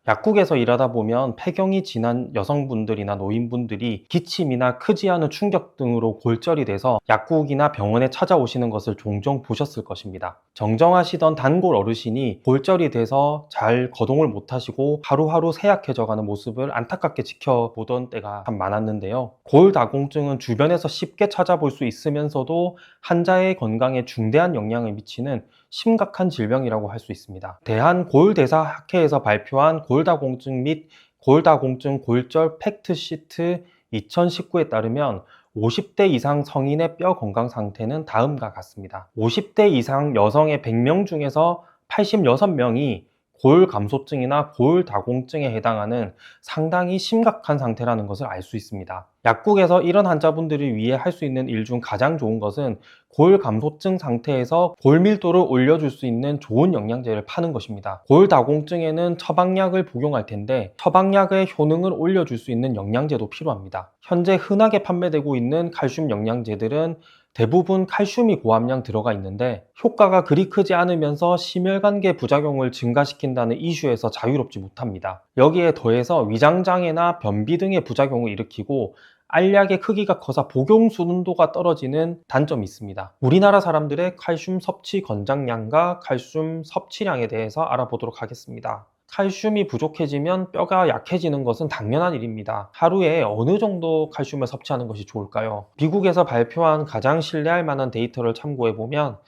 약국에서 일하다 보면 폐경이 지난 여성분들이나 노인분들이 기침이나 크지 않은 충격 등으로 골절이 돼서 약국이나 병원에 찾아오시는 것을 종종 보셨을 것입니다. 정정하시던 단골 어르신이 골절이 돼서 잘 거동을 못하시고 하루하루 쇠약해져가는 모습을 안타깝게 지켜보던 때가 참 많았는데요. 골다공증은 주변에서 쉽게 찾아볼 수 있으면서도 환자의 건강에 중대한 영향을 미치는 심각한 질병이라고 할 수 있습니다. 대한골대사학회에서 발표한 골다공증 및 골다공증 골절 팩트시트 2019에 따르면 50대 이상 성인의 뼈 건강 상태는 다음과 같습니다. 50대 이상 여성의 100명 중에서 86명이 골 감소증이나 골다공증에 해당하는 상당히 심각한 상태라는 것을 알 수 있습니다. 약국에서 이런 환자분들을 위해 할 수 있는 일 중 가장 좋은 것은 골 감소증 상태에서 골 밀도를 올려줄 수 있는 좋은 영양제를 파는 것입니다. 골다공증에는 처방약을 복용할 텐데 처방약의 효능을 올려줄 수 있는 영양제도 필요합니다. 현재 흔하게 판매되고 있는 칼슘 영양제들은 대부분 칼슘이 고함량 들어가 있는데 효과가 그리 크지 않으면서 심혈관계 부작용을 증가시킨다는 이슈에서 자유롭지 못합니다. 여기에 더해서 위장장애나 변비 등의 부작용을 일으키고 알약의 크기가 커서 복용 순도가 떨어지는 단점이 있습니다. 우리나라 사람들의 칼슘 섭취 권장량과 칼슘 섭취량에 대해서 알아보도록 하겠습니다. 칼슘이 부족해지면 뼈가 약해지는 것은 당연한 일입니다. 하루에 어느 정도 칼슘을 섭취하는 것이 좋을까요? 미국에서 발표한 가장 신뢰할 만한 데이터를 참고해 보면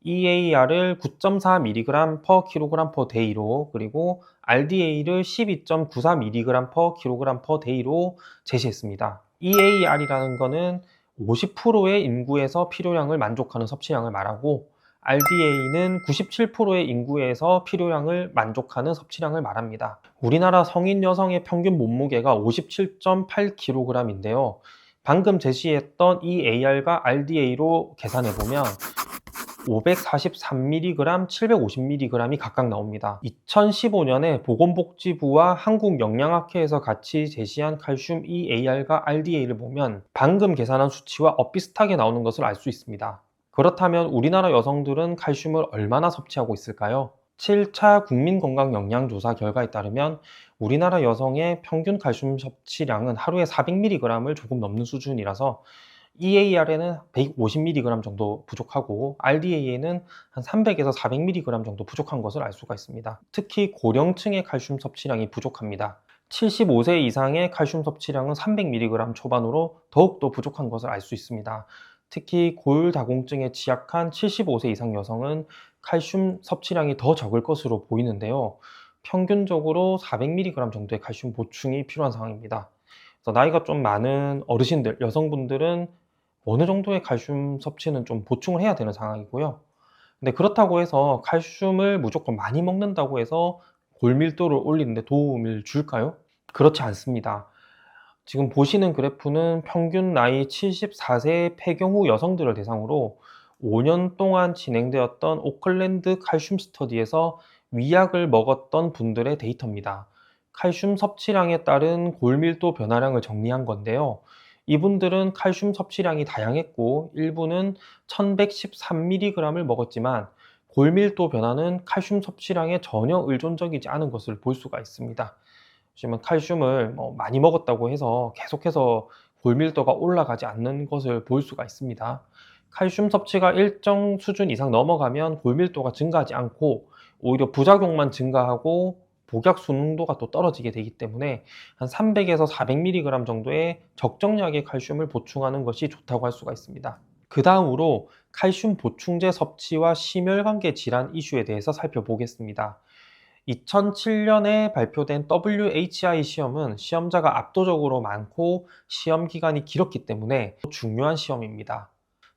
EAR을 9.4mg per kg per day로 그리고 RDA를 12.94mg per kg per day로 제시했습니다. EAR이라는 것은 50%의 인구에서 필요량을 만족하는 섭취량을 말하고 RDA는 97%의 인구에서 필요량을 만족하는 섭취량을 말합니다. 우리나라 성인 여성의 평균 몸무게가 57.8kg인데요. 방금 제시했던 EAR과 RDA로 계산해보면 543mg, 750mg이 각각 나옵니다. 2015년에 보건복지부와 한국영양학회에서 같이 제시한 칼슘 EAR과 RDA를 보면 방금 계산한 수치와 엇비슷하게 나오는 것을 알 수 있습니다. 그렇다면 우리나라 여성들은 칼슘을 얼마나 섭취하고 있을까요? 7차 국민건강영양조사 결과에 따르면 우리나라 여성의 평균 칼슘 섭취량은 하루에 400mg을 조금 넘는 수준이라서 EAR에는 150mg 정도 부족하고 RDA에는 한 300에서 400mg 정도 부족한 것을 알 수가 있습니다. 특히 고령층의 칼슘 섭취량이 부족합니다. 75세 이상의 칼슘 섭취량은 300mg 초반으로 더욱더 부족한 것을 알 수 있습니다. 특히 골다공증에 취약한 75세 이상 여성은 칼슘 섭취량이 더 적을 것으로 보이는데요. 평균적으로 400mg 정도의 칼슘 보충이 필요한 상황입니다. 그래서 나이가 좀 많은 어르신들, 여성분들은 어느 정도의 칼슘 섭취는 좀 보충을 해야 되는 상황이고요. 근데 그렇다고 해서 칼슘을 무조건 많이 먹는다고 해서 골밀도를 올리는 데 도움을 줄까요? 그렇지 않습니다. 지금 보시는 그래프는 평균 나이 74세 폐경 후 여성들을 대상으로 5년 동안 진행되었던 오클랜드 칼슘 스터디에서 위약을 먹었던 분들의 데이터입니다. 칼슘 섭취량에 따른 골밀도 변화량을 정리한 건데요. 이분들은 칼슘 섭취량이 다양했고 일부는 1113mg을 먹었지만 골밀도 변화는 칼슘 섭취량에 전혀 의존적이지 않은 것을 볼 수가 있습니다. 보시면 칼슘을 많이 먹었다고 해서 계속해서 골밀도가 올라가지 않는 것을 볼 수가 있습니다. 칼슘 섭취가 일정 수준 이상 넘어가면 골밀도가 증가하지 않고 오히려 부작용만 증가하고 복약 순도가 또 떨어지게 되기 때문에 한 300에서 400mg 정도의 적정량의 칼슘을 보충하는 것이 좋다고 할 수가 있습니다. 그 다음으로 칼슘 보충제 섭취와 심혈관계 질환 이슈에 대해서 살펴보겠습니다. 2007년에 발표된 WHI 시험은 시험자가 압도적으로 많고 시험 기간이 길었기 때문에 중요한 시험입니다.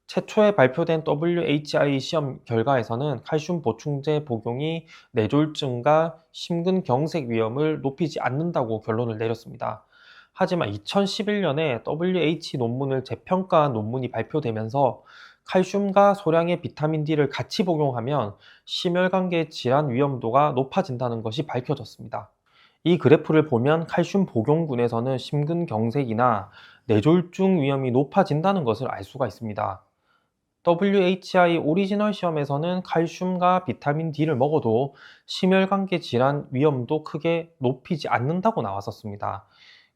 최초에 발표된 WHI 시험 결과에서는 칼슘 보충제 복용이 뇌졸중과 심근경색 위험을 높이지 않는다고 결론을 내렸습니다. 하지만 2011년에 WHO 논문을 재평가한 논문이 발표되면서 칼슘과 소량의 비타민 D를 같이 복용하면 심혈관계 질환 위험도가 높아진다는 것이 밝혀졌습니다. 이 그래프를 보면 칼슘 복용군에서는 심근경색이나 뇌졸중 위험이 높아진다는 것을 알 수가 있습니다. WHI 오리지널 시험에서는 칼슘과 비타민 D를 먹어도 심혈관계 질환 위험도 크게 높이지 않는다고 나왔었습니다.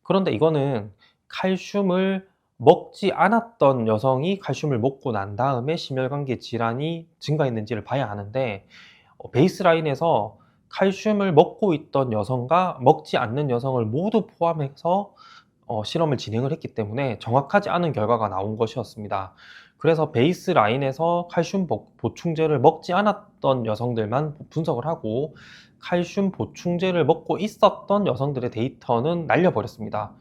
그런데 이거는 칼슘을 먹지 않았던 여성이 칼슘을 먹고 난 다음에 심혈관계 질환이 증가했는지를 봐야 하는데, 베이스라인에서 칼슘을 먹고 있던 여성과 먹지 않는 여성을 모두 포함해서 실험을 진행을 했기 때문에 정확하지 않은 결과가 나온 것이었습니다. 그래서 베이스라인에서 칼슘 보충제를 먹지 않았던 여성들만 분석을 하고, 칼슘 보충제를 먹고 있었던 여성들의 데이터는 날려버렸습니다.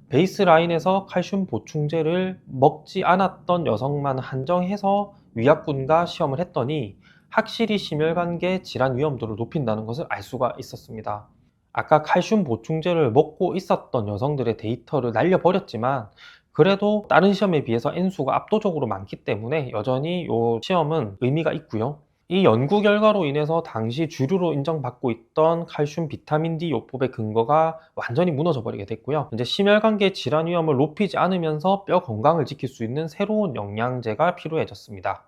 베이스라인에서 칼슘 보충제를 먹지 않았던 여성만 한정해서 위약군과 시험을 했더니 확실히 심혈관계 질환 위험도를 높인다는 것을 알 수가 있었습니다. 아까 칼슘 보충제를 먹고 있었던 여성들의 데이터를 날려버렸지만, 그래도 다른 시험에 비해서 N수가 압도적으로 많기 때문에 여전히 이 시험은 의미가 있고요. 이 연구 결과로 인해서 당시 주류로 인정받고 있던 칼슘 비타민 D 요법의 근거가 완전히 무너져 버리게 됐고요. 이제 심혈관계 질환 위험을 높이지 않으면서 뼈 건강을 지킬 수 있는 새로운 영양제가 필요해졌습니다.